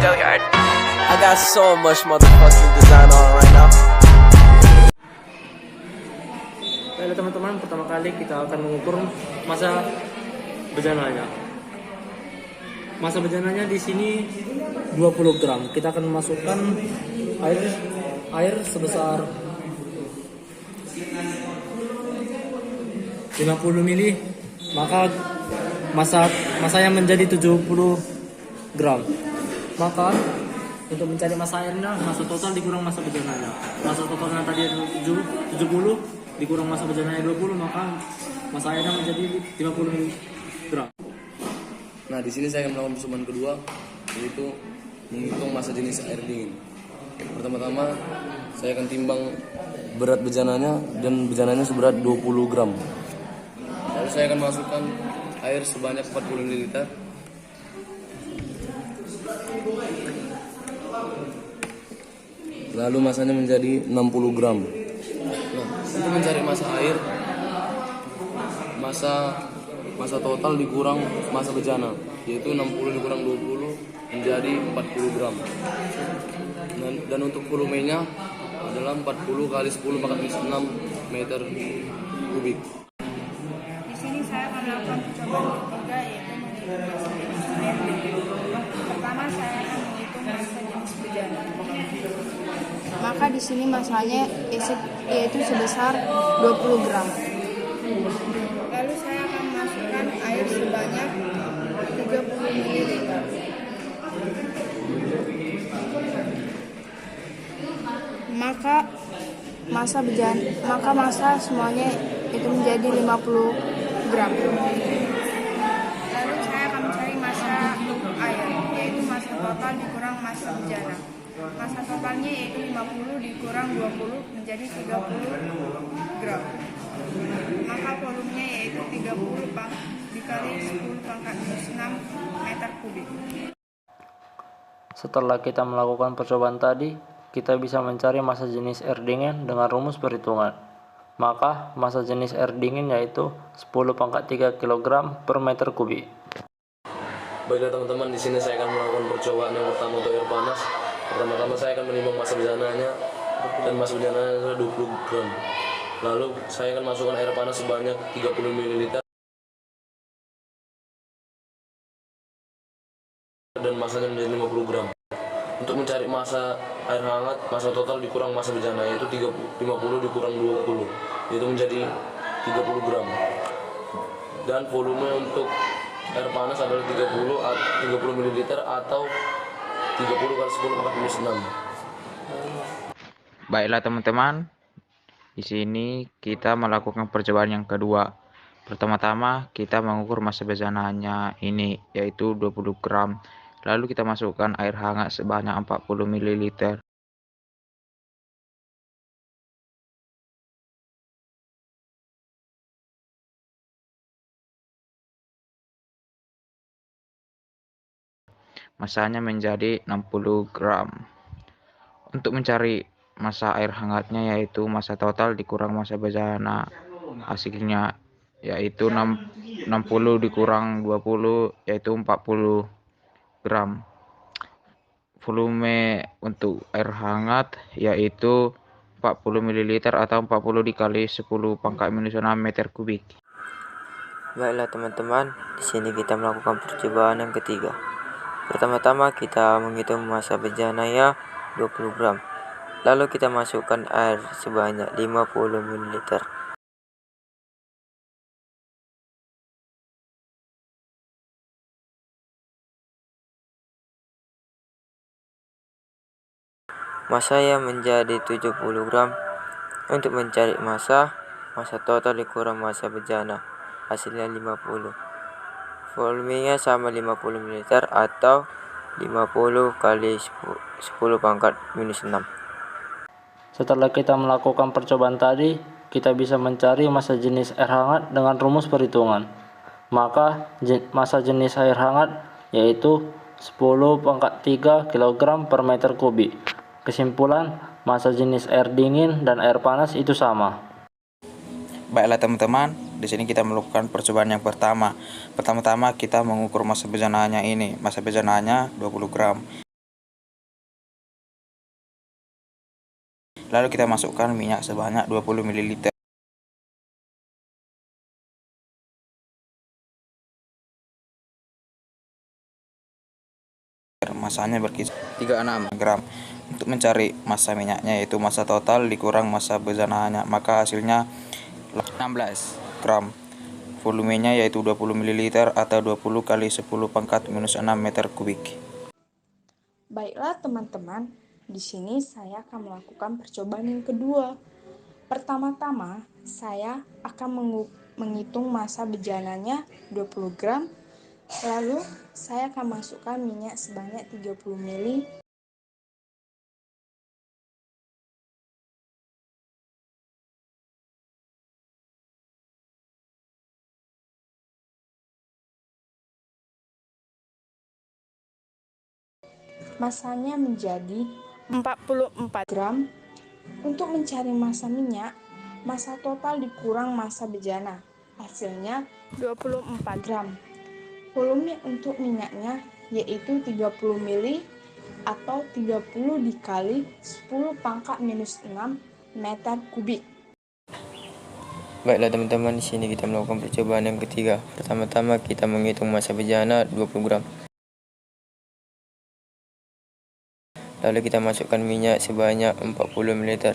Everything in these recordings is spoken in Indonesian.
go yard. I got so much motherfucking design on right now. Baiklah teman-teman, pertama kali kita akan mengukur masa bejananya. Masa bejananya di sini 20 gram. Kita akan masukkan air sebesar 50 ml, maka masanya menjadi 70 gram. Maka untuk mencari masa airnya, masa total dikurang masa bejananya. Masa totalnya tadi 70 dikurang masa bejananya 20, maka masa airnya menjadi 50 gram. Nah, di sini saya akan melakukan percobaan kedua, yaitu menghitung masa jenis air dingin. Pertama-tama saya akan timbang berat bejananya, dan bejananya seberat 20 gram. Lalu saya akan masukkan air sebanyak 40 ml. Lalu masanya menjadi 60 gram. Nah, untuk mencari masa air, masa total dikurang masa bejana, yaitu 60 dikurang 20 menjadi 40 gram. Dan untuk volumenya adalah 40 kali 10 pangkat minus 6 meter kubik. Di sini saya akan melakukan percobaan ketiga, yaitu menghitung masa jenis air dingin. Pertama saya akan menghitung masa jenis bejana. Maka di sini masanya yaitu sebesar 20 gram. Lalu saya akan masukkan air sebanyak 30 ml. Maka masa semuanya itu menjadi 50 gram. Lalu saya akan mencari masa air, yaitu masa total dikurang masa bejana. Masa totalnya yaitu 50 dikurang 20 menjadi 30 gram. Maka volumenya yaitu 30 dikali 10 pangkat minus 6 meter kubik. Setelah kita melakukan percobaan tadi, kita bisa mencari masa jenis air dingin dengan rumus perhitungan. Maka masa jenis air dingin yaitu 10 pangkat 3 kg per meter kubik. Baiklah teman-teman, di sini saya akan melakukan percobaan yang pertama untuk air panas. Pertama-tama saya akan menimbang masa bejananya, dan masa bejananya adalah 20 gram. Lalu saya akan masukkan air panas sebanyak 30 ml, dan masanya menjadi 50 gram. Untuk mencari masa air hangat, masa total dikurang masa bejana, yaitu 50 dikurang 20, yaitu menjadi 30 gram. Dan volume untuk air panas adalah 30 ml atau 30 kali 10 pangkat minus 6. Baiklah teman-teman, di sini kita melakukan percobaan yang kedua. Pertama-tama kita mengukur masa bejananya ini, yaitu 20 gram. Lalu kita masukkan air hangat sebanyak 40 ml. Masanya menjadi 60 gram. Untuk mencari masa air hangatnya, yaitu masa total dikurang masa bejana, hasilnya yaitu 60 dikurang 20 yaitu 40 gram. Volume untuk air hangat yaitu 40 ml atau 40 dikali 10 pangkat minus 6 meter kubik. Baiklah teman-teman, di sini kita melakukan percobaan yang ketiga. Pertama-tama kita menghitung masa bejananya 20 gram. Lalu kita masukkan air sebanyak 50 ml. Masanya menjadi 70 gram. Untuk mencari masa total dikurang masa bejana, hasilnya 50. Volumenya sama 50 ml atau 50 kali 10 pangkat minus 6. Setelah kita melakukan percobaan tadi, kita bisa mencari masa jenis air hangat dengan rumus perhitungan. Maka masa jenis air hangat yaitu 10 pangkat 3 kg per meter kubik. Kesimpulan, masa jenis air dingin dan air panas itu sama. Baiklah teman-teman, di sini kita melakukan percobaan yang pertama. Pertama-tama kita mengukur masa bejananya ini. Masa bejananya 20 gram. Lalu kita masukkan minyak sebanyak 20 ml. Masanya berkisar 36 gram. Untuk mencari massa minyaknya yaitu massa total dikurang massa bezananya, maka hasilnya 16 gram. Volumenya yaitu 20 ml atau 20 kali 10 pangkat minus 6 meter kubik. Baiklah teman-teman, di sini saya akan melakukan percobaan yang kedua. Pertama-tama, saya akan menghitung massa bejananya 20 gram. Lalu, saya akan masukkan minyak sebanyak 30 ml. Massanya menjadi 44 gram. Untuk mencari massa minyak, massa total dikurang massa bejana, hasilnya 24 gram. Volume untuk minyaknya yaitu 30 ml atau 30 dikali 10 pangkat minus 6 meter kubik. Baiklah teman-teman, di sini kita melakukan percobaan yang ketiga. Pertama-tama kita menghitung massa bejana 20 gram. Lalu kita masukkan minyak sebanyak 40 ml.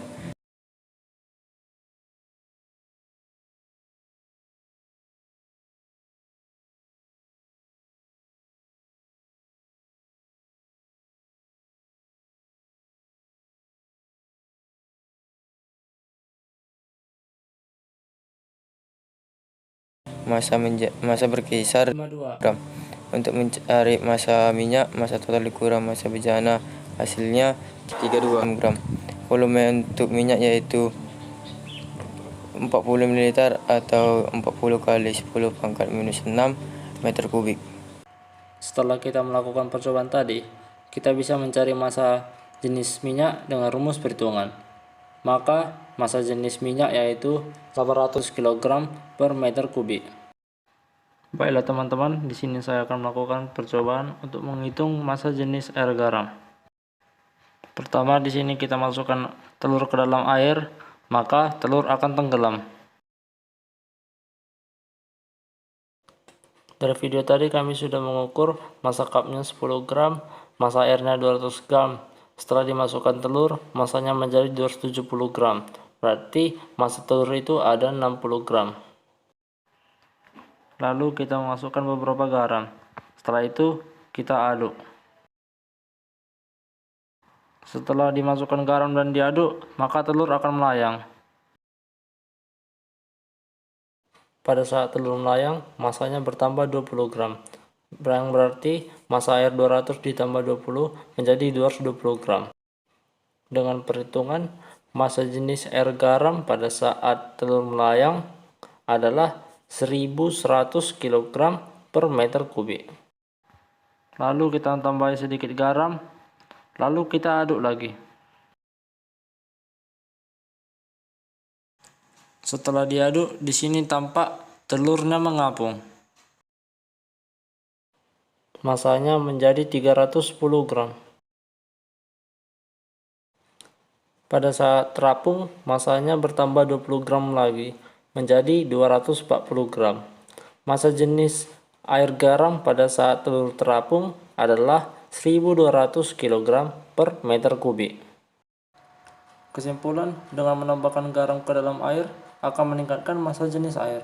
Massa berkisar 52. gram. Untuk mencari massa minyak, massa total dikurang massa bejana, hasilnya 32 gram. Volume untuk minyak yaitu 40 ml atau 40 kali 10 pangkat minus 6 meter kubik. Setelah kita melakukan percobaan tadi, kita bisa mencari massa jenis minyak dengan rumus perhitungan. Maka massa jenis minyak yaitu 800 kg per meter kubik. Baiklah teman-teman, di sini saya akan melakukan percobaan untuk menghitung massa jenis air garam. Pertama, di sini kita masukkan telur ke dalam air, maka telur akan tenggelam. Dari video tadi kami sudah mengukur massa cupnya 10 gram, massa airnya 200 gram. Setelah dimasukkan telur, massanya menjadi 270 gram. Berarti massa telur itu ada 60 gram. Lalu kita memasukkan beberapa garam. Setelah itu kita aduk. Setelah dimasukkan garam dan diaduk, maka telur akan melayang. Pada saat telur melayang, massanya bertambah 20 gram. Yang berarti massa air 200 ditambah 20 menjadi 220 gram. Dengan perhitungan, massa jenis air garam pada saat telur melayang adalah 1100 kg per meter kubik. Lalu kita tambahi sedikit garam, lalu kita aduk lagi. Setelah diaduk, di sini tampak telurnya mengapung. Massanya menjadi 310 gram. Pada saat terapung, massanya bertambah 20 gram lagi, menjadi 240 gram. Massa jenis air garam pada saat telur terapung adalah 1200 kg per meter kubik. Kesimpulan, dengan menambahkan garam ke dalam air akan meningkatkan massa jenis air.